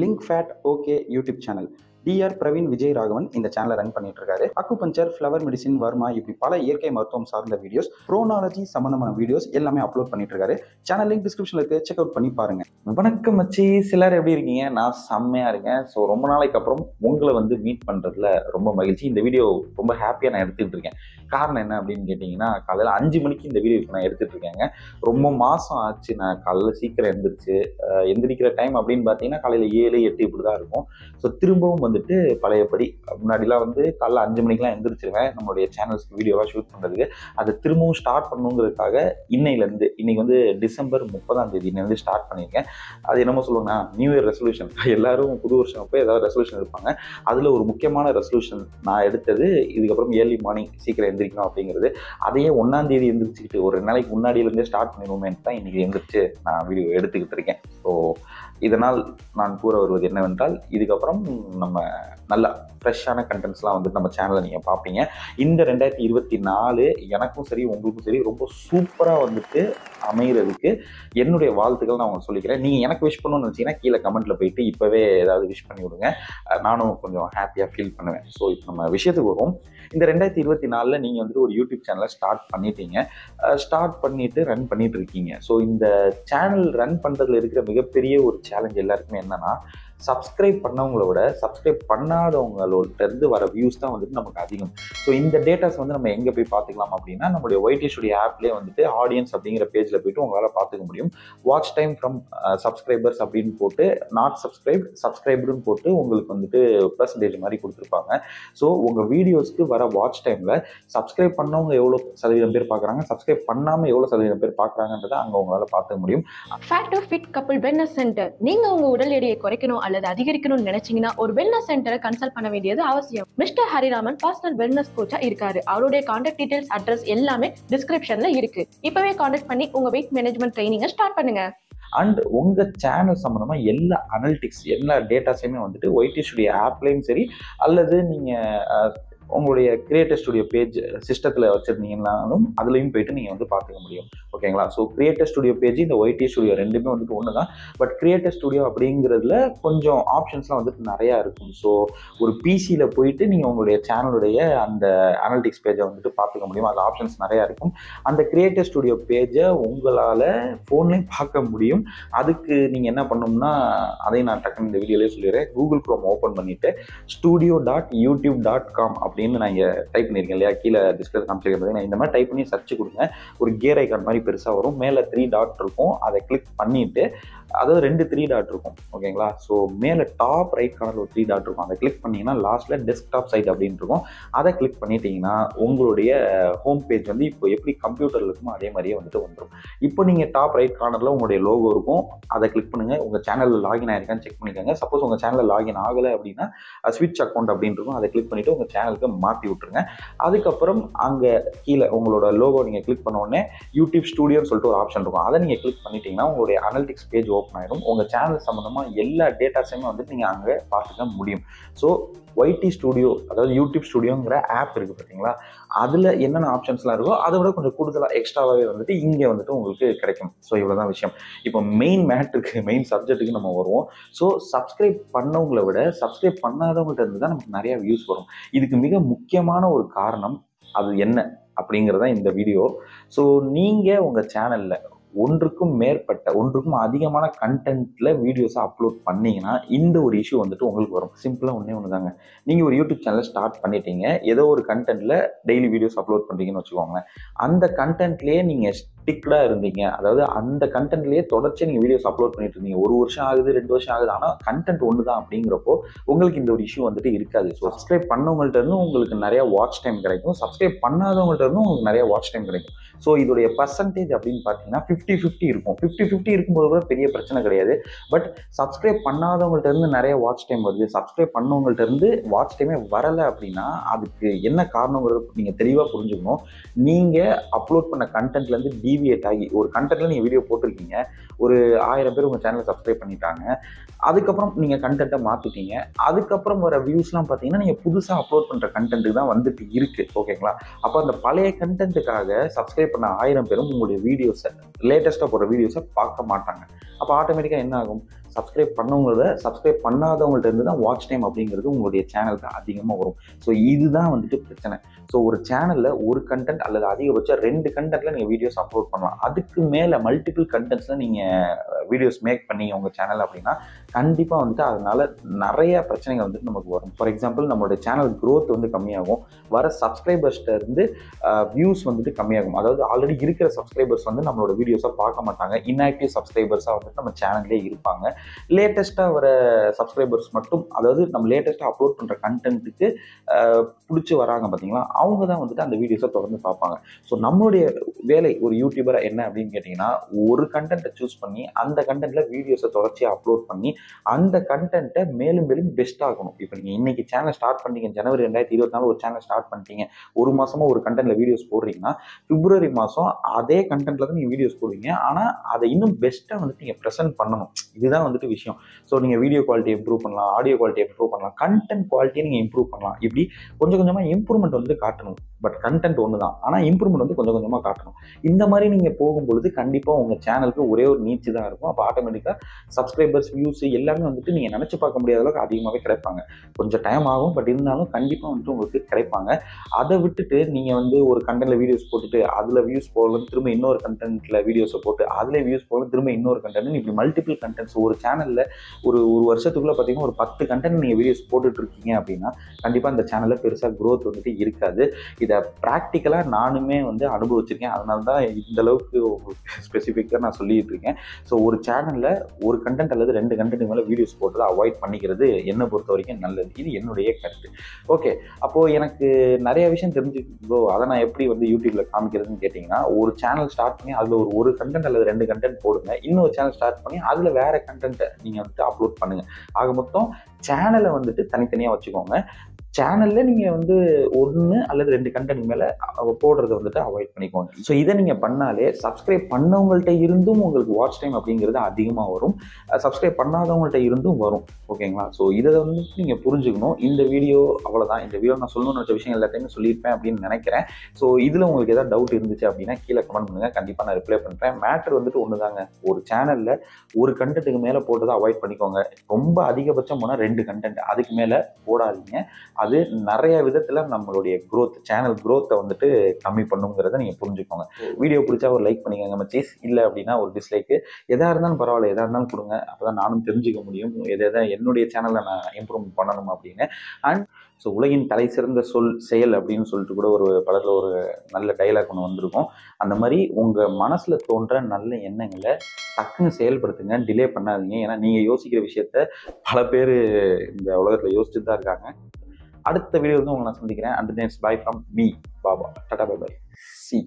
Link fat okay YouTube channel. Dr Praveen Vijay Raghavan இந்த சேனலை run பண்ணிட்டு இருக்காரு. அக்குபஞ்சர், ஃப்ளவர் மெடிசின், வர்மா, இப்படி பல இயற்கை மருத்துவம் சார்ந்த வீடியோஸ், ப்ரோனாலஜி சம்பந்தமான வீடியோஸ் எல்லாமே அப்லோட் பண்ணிட்டு இருக்காரு. சேனல் லிங்க் டிஸ்கிரிப்ஷன்ல இருக்கு, செக் அவுட் பண்ணி பாருங்க. வணக்கம் மச்சி, சிலர் எப்படி இருக்கீங்க? நான் செம்மையா இருக்கேன். ஸோ ரொம்ப நாளைக்கு அப்புறம் உங்களை மீட் பண்றதுல ரொம்ப மகிழ்ச்சி. இந்த வீடியோ ரொம்ப ஹாப்பியா நான் எடுத்துட்டு இருக்கேன். காரணம் என்ன அப்படின்னு கேட்டீங்கன்னா, காலையில 5 மணிக்கு இந்த வீடியோ நான் எடுத்துட்டு இருக்கேங்க. ரொம்ப மாசம் ஆச்சு நான் காலையில சீக்கிரம் எந்திரிக்கிற டைம் அப்படின்னு பார்த்தீங்கன்னா காலையில 7, 8 இப்படி தான் இருக்கும். ஸோ திரும்பவும் பழையபடி முன்னாடிலாம் காலைல 5 மணிக்கெல்லாம் எந்திரிச்சிருவேன் நம்மளுடைய சேனல்ஸ்க்கு வீடியோவாக ஷூட் பண்ணுறதுக்கு. அதை திரும்பவும் ஸ்டார்ட் பண்ணணுங்கிறதுக்காக இன்னைக்கு டிசம்பர் 30ஆம் தேதி ஸ்டார்ட் பண்ணியிருக்கேன். அது என்னமோ சொல்லுவாங்கன்னா நியூ இயர் ரெசல்யூஷன். எல்லாரும் புது வருஷம் அப்போ ஏதாவது ரெசல்யூஷன் எடுப்பாங்க. அதில் ஒரு முக்கியமான ரெசல்யூஷன் நான் எடுத்தது இதுக்கப்புறம் ஏர்லி மார்னிங் சீக்கிரம் எந்திரிக்கணும் அப்படிங்கிறது. அதையே 1ஆம் தேதி எந்திரிச்சுக்கிட்டு ஒரு 2 நாளைக்கு முன்னாடியிலேருந்தே ஸ்டார்ட் பண்ணிடுவோமேன்னு தான் இன்னைக்கு எந்திரிச்சு நான் வீடியோ எடுத்துக்கிட்டு இருக்கேன். ஸோ இதனால் நான் கூற வருவது என்னவென்றால், இதுக்கப்புறம் நம்ம நல்லா ஃப்ரெஷ்ஷான கண்டென்ட்ஸ்லாம் நம்ம சேனலில் நீங்கள் பார்ப்பீங்க. இந்த 2024 எனக்கும் சரி உங்களுக்கும் சரி ரொம்ப சூப்பராக அமைகிறதுக்கு என்னுடைய வாழ்த்துக்கள் நான் உங்களுக்கு சொல்லிக்கிறேன். நீங்கள் எனக்கு விஷ் பண்ணணும்னு நினச்சிங்கன்னா கீழே கமெண்ட்டில் போயிட்டு இப்போவே ஏதாவது விஷ் பண்ணி விடுங்க. நானும் கொஞ்சம் ஹாப்பியாக ஃபீல் பண்ணுவேன். ஸோ இப்போ நம்ம விஷயத்துக்கு வரும். இந்த 2024 நீங்கள் ஒரு யூடியூப் சேனலை ஸ்டார்ட் பண்ணிட்டீங்க. ஸ்டார்ட் பண்ணிட்டு ரன் பண்ணிட்டு இருக்கீங்க. ஸோ இந்த சேனல் ரன் பண்ணுறதுல இருக்கிற மிகப்பெரிய ஒரு சேலஞ்ச் எல்லாருக்குமே என்னன்னா, சப்ஸ்கிரைப் பண்ணவங்கள விட சப்ஸ்கிரைப் பண்ணாதவங்களோட வர வியூஸ் தான் நமக்கு அதிகம். ஸோ இந்த டேட்டாஸ் நம்ம எங்கே போய் பார்த்துக்கலாம் அப்படின்னா, நம்மளுடைய ஒய்டி ஸ்டுடியோ ஆப்லேயே ஆடியன்ஸ் அப்படிங்கிற பேஜில் போயிட்டு உங்களால் பார்த்துக்க முடியும். வாட்ச் டைம் ஃப்ரம் சப்ஸ்கிரைபர்ஸ் அப்படின்னு போட்டு நாட் சப்ஸ்கிரைப்டுன்னு போட்டு உங்களுக்கு பெர்சன்டேஜ் மாதிரி கொடுத்துருப்பாங்க. ஸோ உங்கள் வீடியோஸ்க்கு வர வாட்ச் டைமில் சப்ஸ்கிரைப் பண்ணவங்க எவ்வளோ சதவீதம் பேர் பார்க்குறாங்க, சப்ஸ்கிரைப் பண்ணாமல் எவ்வளோ சதவீதம் பேர் பார்க்குறாங்கன்றதை அங்கே உங்களால் பார்த்துக்க முடியும். Fat to fit couple wellness centre. நீங்கள் உங்கள் உடல் எடையை குறைக்கணும் அல்லது அதிகரிக்கணும்னு நினைச்சீங்கன்னா ஒரு வெல்னஸ் சென்டரை கன்சல்ட் பண்ண வேண்டியது அவசியம். மிஸ்டர் ஹரிராமன் பர்சனல் வெல்னஸ் கோச்சா இருக்காரு. அவருடைய கான்டாக்ட் டீடைல்ஸ், அட்ரஸ் எல்லாமே டிஸ்கிரிப்ஷன்ல இருக்கு. இப்பவே கான்டாக்ட் பண்ணி உங்க வெயிட் மேனேஜ்மெண்ட் ட்ரைனிங்கை ஸ்டார்ட் பண்ணுங்க. அண்ட் உங்கள் சேனல் சம்மந்தமாக எல்லா அனலிட்டிக்ஸ், எல்லா டேட்டாஸையுமே ஒய்டி ஸ்டுடியோ ஆப்லேயும் சரி, அல்லது நீங்கள் உங்களுடைய கிரியேட்டர் ஸ்டுடியோ பேஜ் சிஸ்டத்தில் வச்சுருந்தீங்கன்னாலும் அதுலேயும் போயிட்டு நீங்கள் பார்த்துக்க முடியும். ஓகேங்களா? ஸோ கிரியேட்டர் ஸ்டுடியோ பேஜ், இந்த ஒய்டி ஸ்டுடியோ ரெண்டுமே ஒன்று தான். பட் கிரியேட்டர் ஸ்டுடியோ அப்படிங்கிறதுல கொஞ்சம் ஆப்ஷன்ஸ்லாம் நிறையா இருக்கும். ஸோ ஒரு பிசியில் போயிட்டு நீங்கள் உங்களுடைய சேனலுடைய அந்த அனலிட்டிக்ஸ் பேஜை பார்த்துக்க முடியும். அதில் ஆப்ஷன்ஸ் நிறையா இருக்கும். அந்த கிரியேட்டர் ஸ்டுடியோ பேஜை உங்களால் ஃபோன்லேயும் பார்க்க முடியும். அதுக்கு நீங்கள் என்ன பண்ணணும்னா, அதையும் நான் டக்குன்னு இந்த வீடியோலேயே சொல்லிடுறேன். கூகுள் குரோம் ஓப்பன் பண்ணிவிட்டு studio.youtube.com அப்படின்னு நான் இங்கே டைப் பண்ணியிருக்கேன் இல்லையா, கீழே டிஸ்பிளே காமிச்சிருக்கேன். இந்த மாதிரி டைப் பண்ணி சர்ச் கொடுங்க. ஒரு கியர் ஐக்கான் மாதிரி பெருசாக வரும். மேலே 3 டாட் இருக்கும். அதை கிளிக் பண்ணிவிட்டு, அதாவது 2 3 டாட் இருக்கும். ஓகேங்களா? ஸோ மேலே டாப் ரைட் கார்னரில் ஒரு 3 டாட் இருக்கும். அதை கிளிக் பண்ணிங்கன்னா லாஸ்ட்டில் டெஸ்க்டாப் சைட் அப்படின்னு இருக்கும். அதை கிளிக் பண்ணிட்டீங்கன்னா உங்களுடைய ஹோம் பேஜ் இப்போ எப்படி கம்ப்யூட்டரில் இருக்குமோ அதே மாதிரியே வந்துடும். இப்போ நீங்கள் டாப் ரைட் கார்னரில் உங்களுடைய லோகோ இருக்கும். அதை கிளிக் பண்ணுங்கள். உங்கள் சேனலில் லாகின் ஆகிருக்கான்னு செக் பண்ணிக்கோங்க. சப்போஸ் உங்கள் சேனலில் லாகின் ஆகலை அப்படின்னா ஸ்விட்ச் அக்கௌண்ட் அப்படின்னு இருக்கும். அதை கிளிக் பண்ணிவிட்டு உங்கள் சேனலுக்கு மாற்றி விட்டுருங்க. அதுக்கப்புறம் அங்கே கீழே உங்களோட லோகோ நீங்கள் கிளிக் பண்ண உடனே யூடியூப் ஸ்டுடியோன்னு சொல்லிட்டு ஒரு ஆப்ஷன் இருக்கும். அதை நீங்கள் கிளிக் பண்ணிட்டீங்கன்னா உங்களுடைய அனலிட்டிக்ஸ் பேஜ் ஓப்பன் ஆகிடும். உங்கள் சேனல் சம்மந்தமாக எல்லா டேட்டாஸையுமே நீங்கள் அங்கே பார்த்துக்க முடியும். ஸோ ஒய்டி ஸ்டுடியோ, அதாவது யூடியூப் ஸ்டுடியோங்கிற ஆப் இருக்குது பார்த்தீங்களா, அதில் என்னென்ன ஆப்ஷன்ஸ்லாம் இருக்கோ அதை விட கொஞ்சம் கூடுதலாக எக்ஸ்ட்ராவாகவே இங்கே உங்களுக்கு கிடைக்கும். ஸோ இவ்வளோதான் விஷயம். இப்போ மெயின் சப்ஜெக்ட்டுக்கு நம்ம வருவோம். ஸோ சப்ஸ்கிரைப் பண்ணவங்களை விட சப்ஸ்கிரைப் பண்ணாதவங்கள்ட்ட இருந்து தான் நமக்கு நிறையா வியூஸ் வரும். இதுக்கு மிக முக்கியமான ஒரு காரணம் அது என்ன அப்படிங்கிறதான் இந்த வீடியோ. ஸோ நீங்கள் உங்கள் சேனலில் ஒன்றுக்கும் அதிகமான கண்டென்ட்ல வீடியோஸை அப்லோட் பண்ணீங்கன்னா இந்த ஒரு இஷ்யூ உங்களுக்கு வரும். சிம்பிளாக ஒன்று தாங்க. நீங்கள் ஒரு யூடியூப் சேனலை ஸ்டார்ட் பண்ணிட்டீங்க. ஏதோ ஒரு கண்டென்ட்ல டெய்லி வீடியோஸ் அப்லோட் பண்ணுறீங்கன்னு வச்சுக்கோங்க. அந்த கண்டென்ட்லேயே நீங்கள் ஸ்டிக்டாக இருந்தீங்க, அதாவது அந்த கண்டென்ட்லேயே தொடர்ச்சியாக நீங்கள் வீடியோஸ் அப்லோட் பண்ணிட்டு இருந்தீங்க. 1 வருஷம் ஆகுது, 2 வருஷம் ஆகுது, ஆனால் கண்டென்ட் ஒன்று தான் அப்படிங்கிறப்போ உங்களுக்கு இந்த ஒரு இஷ்யூ இருக்காது. ஸோ சப்ஸ்கிரைப் பண்ணவங்கள்ட்ட இருந்தும் உங்களுக்கு நிறைய வாட்ச் டைம் கிடைக்கும். சப்ஸ்கிரைப் பண்ணாதவங்கள்ட்ட இருந்தும் உங்களுக்கு நிறைய வாட்ச் டைம் கிடைக்கும். ஸோ இதோடைய பர்சன்டேஜ் அப்படின்னு பார்த்தீங்கன்னா 50-50 இருக்கும். 50-50 இருக்கும்போது கூட பெரிய பிரச்சனை கிடையாது. பட் சப்ஸ்கிரைப் பண்ணாதவங்கள்ட்ட இருந்து நிறைய வாட்ச் டைம் வருது, சப்ஸ்கிரைப் பண்ணவங்கள்ட்ட இருந்து வாட்ச் டைமே வரலை அப்படின்னா அதுக்கு என்ன காரணங்கிறது நீங்கள் தெளிவாக புரிஞ்சுக்கணும். நீங்கள் அப்லோட் பண்ண கண்டென்ட்லேருந்து டீவியேட் ஆகி ஒரு கண்டென்ட்டில் நீங்கள் வீடியோ போட்டிருக்கீங்க, ஒரு 1000 பேர் உங்கள் சேனலை சப்ஸ்கிரைப் பண்ணிட்டாங்க. அதுக்கப்புறம் நீங்கள் கண்டென்ட்டை மாற்றிட்டீங்க. அதுக்கப்புறம் வர வியூஸ்லாம் பார்த்தீங்கன்னா நீங்கள் புதுசாக அப்லோட் பண்ணுற கண்டென்ட்டுக்கு தான் இருக்குது. ஓகேங்களா? அப்போ அந்த பழைய கண்டென்ட்டுக்காக சப்ஸ்கிரைப் பண்ண 1000 பேரும் உங்களுடைய வீடியோஸை, லேட்டஸ்ட்டாக போடுற வீடியோஸை பார்க்க மாட்டாங்க. அப்போ ஆட்டோமேட்டிக்காக என்ன ஆகும்? சப்ஸ்கிரைப் பண்ணவங்களோட சப்ஸ்கிரைப் பண்ணாதவங்கள்ட்ட இருந்து தான் வாட்ச் டைம் அப்படிங்கிறது உங்களுடைய சேனலுக்கு அதிகமாக வரும். ஸோ இதுதான் வந்துட்டு பிரச்சனை. ஸோ ஒரு சேனலில் ஒரு கண்டென்ட் அல்லது அதிகபட்சம் 2 கண்டென்ட்டில் நீங்கள் வீடியோஸ் அப்லோட் பண்ணலாம். அதுக்கு மேலே மல்டிபிள் கண்டென்ட்ஸில் நீங்கள் வீடியோஸ் மேக் பண்ணி உங்கள் சேனல் அப்படின்னா கண்டிப்பாக வந்துட்டு அதனால நிறைய பிரச்சனைகள் வந்துட்டு நமக்கு வரும். ஃபார் எக்ஸாம்பிள் நம்மளுடைய சேனல் க்ரோத் வந்து கம்மியாகும், வர சப்ஸ்கிரைபர்ஸ்ட்ட இருந்து வியூஸ் வந்துட்டு கம்மியாகும். அதாவது ஆல்ரெடி இருக்கிற சப்ஸ்கிரைபர்ஸ் வந்து நம்மளோட வீடியோஸை பார்க்க மாட்டாங்க, இன்ஆக்டிவ் சப்ஸ்கிரைபர்ஸாக வந்துட்டு நம்ம சேனல்லே இருப்பாங்க. லேட்டஸ்ட்டாக வர சப்ஸ்கிரைபர்ஸ் மட்டும், அதாவது நம்ம லேட்டஸ்ட்டாக அப்லோட் பண்ணுற கண்டென்ட்டுக்கு பிடிச்சி வராங்க பார்த்தீங்களா, அவங்க தான் வந்துட்டு அந்த வீடியோஸை தொடர்ந்து பார்ப்பாங்க. ஸோ நம்மளுடைய வேலை ஒரு யூடியூபராக என்ன அப்படின்னு கேட்டிங்கன்னா, ஒரு கண்டென்ட்டை சூஸ் பண்ணி அந்த கண்டென்ட்டில் வீடியோஸை தொடர்ச்சியாக அப்லோட் பண்ணி அந்த கண்டென்ட்டை மேலும் மேலும் பெஸ்ட் ஆகணும். இப்போ நீங்கள் இன்னைக்கு சேனல் ஸ்டார்ட் பண்ணிட்டீங்க, ஜனவரி 2024 ஒரு சேனல் ஸ்டார்ட் பண்ணிட்டீங்க, ஒரு மாதமாக ஒரு கண்டென்ட்டில் வீடியோஸ் போடுறீங்கன்னா பிப்ரவரி மாதம் அதே கண்டென்ட்டில் தான் நீங்கள் வீடியோஸ் போடுவீங்க. ஆனால் அதை இன்னும் பெஸ்ட்டாக வந்துட்டு நீங்கள் ப்ரெசென்ட் பண்ணணும். இதுதான் வந்துட்டு விஷயம். ஸோ நீங்கள் வீடியோ குவாலிட்டி இம்ப்ரூவ் பண்ணலாம், ஆடியோ குவாலிட்டி இம்ப்ரூவ் பண்ணலாம், கண்டென்ட் குவாலிட்டியை நீங்கள் இம்ப்ரூவ் பண்ணலாம். இப்படி கொஞ்சம் கொஞ்சமாக இம்ப்ரூவ்மெண்ட் வந்துட்டு காட்டணும். பட் கண்டென்ட் ஒன்று தான், ஆனால் இம்ப்ரூவ்மெண்ட் வந்து கொஞ்சம் கொஞ்சமாக காட்டணும். இந்த மாதிரி நீங்கள் போகும்பொழுது கண்டிப்பாக உங்கள் சேனலுக்கு ஒரே ஒரு நீச்சு தான் இருக்கும். அப்போ ஆட்டோமேட்டிக்காக சப்ஸ்கிரைபர்ஸ், வியூஸ் எல்லாமே வந்துட்டு நீங்கள் நினச்சி பார்க்க முடியாத அளவுக்கு அதிகமாகவே கிடைப்பாங்க. கொஞ்சம் டைம் ஆகும், பட் இருந்தாலும் கண்டிப்பாக வந்துட்டு உங்களுக்கு கிடைப்பாங்க. அதை விட்டுட்டு நீங்கள் வந்து ஒரு கண்டென்ட்டில் வீடியோஸ் போட்டுட்டு அதில் வியூஸ் போகலாம், திரும்ப இன்னொரு கண்டென்ட்டில் வீடியோஸை போட்டு அதில் வியூஸ் போகலாம், திரும்ப இன்னொரு கண்டென்ட், இப்படி மல்டிபிள் கண்டென்ட்ஸ் ஒரு சேனலில் ஒரு வருஷத்துக்குள்ளே பார்த்தீங்கன்னா ஒரு 10 கண்டென்ட் நீங்கள் வீடியோஸ் போட்டுட்டு இருக்கீங்க அப்படின்னா கண்டிப்பாக அந்த சேனலில் பெருசாக க்ரோத் வந்துட்டு இருக்காது. இதை ப்ராக்டிக்கலாக நானுமே வந்து அனுபவிச்சிருக்கேன். அதனால தான் இந்த அளவுக்கு ஸ்பெசிஃபிக்காக நான் சொல்லிட்டு இருக்கேன். ஸோ ஒரு சேனலில் ஒரு கண்டென்ட் அல்லது 2 கண்டென்ட் மேலே வீடியோஸ் போட்டதை அவாய்ட் பண்ணிக்கிறது என்னை பொறுத்த வரைக்கும் நல்லது. இது என்னுடைய கருத்து. ஓகே, அப்போது எனக்கு நிறைய விஷயம் தெரிஞ்சுக்கோ, அதை நான் எப்படி வந்து யூடியூப்பில் காமிக்கிறதுன்னு கேட்டிங்கன்னா, ஒரு சேனல் ஸ்டார்ட் பண்ணி அதில் ஒரு கண்டென்ட் அல்லது 2 கண்டென்ட் போடுங்க, இன்னொரு சேனல் ஸ்டார்ட் பண்ணி அதில் வேறு கண்டென்ட்டை நீங்கள் வந்துட்டு அப்லோட் பண்ணுங்கள். ஆக மொத்தம் சேனலை வந்துட்டு தனித்தனியாக வச்சுக்கோங்க. சேனலில் நீங்கள் வந்து 1 அல்லது 2 கண்டென்ட் மேலே போடுறத வந்துட்டு அவாய்ட் பண்ணிக்கோங்க. ஸோ இதை நீங்கள் பண்ணாலே சப்ஸ்கிரைப் பண்ணவங்கள்ட்ட இருந்தும் உங்களுக்கு வாட்ச் டைம் அப்படிங்கிறது அதிகமாக வரும், சப்ஸ்கிரைப் பண்ணாதவங்கள்ட்ட இருந்தும் வரும். ஓகேங்களா? ஸோ இதை வந்து நீங்கள் புரிஞ்சுக்கணும். இந்த வீடியோ அவ்வளோதான். இந்த வீடியோ நான் சொல்லணும்னு வச்ச விஷயம் எல்லாத்தையுமே சொல்லியிருப்பேன் அப்படின்னு நினைக்கிறேன். ஸோ இதில் உங்களுக்கு ஏதாவது டவுட் இருந்துச்சு அப்படின்னா கீழே கமெண்ட் பண்ணுங்கள், கண்டிப்பாக நான் ரிப்ளை பண்ணுறேன். மேட்ரு வந்துட்டு ஒன்று தாங்க, ஒரு சேனலில் ஒரு கண்டென்ட்டுக்கு மேலே போட்டதை அவாய்ட் பண்ணிக்கோங்க. ரொம்ப அதிகபட்சம் போனால் 2 கண்டென்ட், அதுக்கு மேலே போடாதீங்க. அது நிறைய விதத்தில் நம்மளுடைய சேனல் க்ரோத்தை வந்துட்டு கம்மி பண்ணுங்கிறத நீங்கள் புரிஞ்சுக்கோங்க. வீடியோ பிடிச்சா ஒரு லைக் பண்ணிக்கோங்க மச்சீஸ், இல்லை அப்படின்னா ஒரு டிஸ்லைக்கு, எதாக இருந்தாலும் பரவாயில்ல, எதாக இருந்தாலும் கொடுங்க. அப்போ தான் நானும் தெரிஞ்சுக்க முடியும் எதை என்னுடைய சேனலை நான் இம்ப்ரூவ் பண்ணணும் அப்படின்னு. அண்ட் ஸோ உலகின் தலை சிறந்த செயல் அப்படின்னு சொல்லிட்டு கூட ஒரு படத்தில் ஒரு நல்ல டைலாக் ஒன்று வந்திருக்கும். அந்த மாதிரி உங்கள் மனசில் தோன்ற நல்ல எண்ணங்களை டக்குன்னு செயல்படுத்துங்க, டிலே பண்ணாதீங்க. ஏன்னா நீங்கள் யோசிக்கிற விஷயத்த பல பேர் இந்த உலகத்தில் யோசிச்சுட்டு தான் இருக்காங்க. அடுத்த வீடியோ வந்து உங்களை நான் சந்திக்கிறேன். And thanks bye from me Baba. டாடா, பை பை, சி.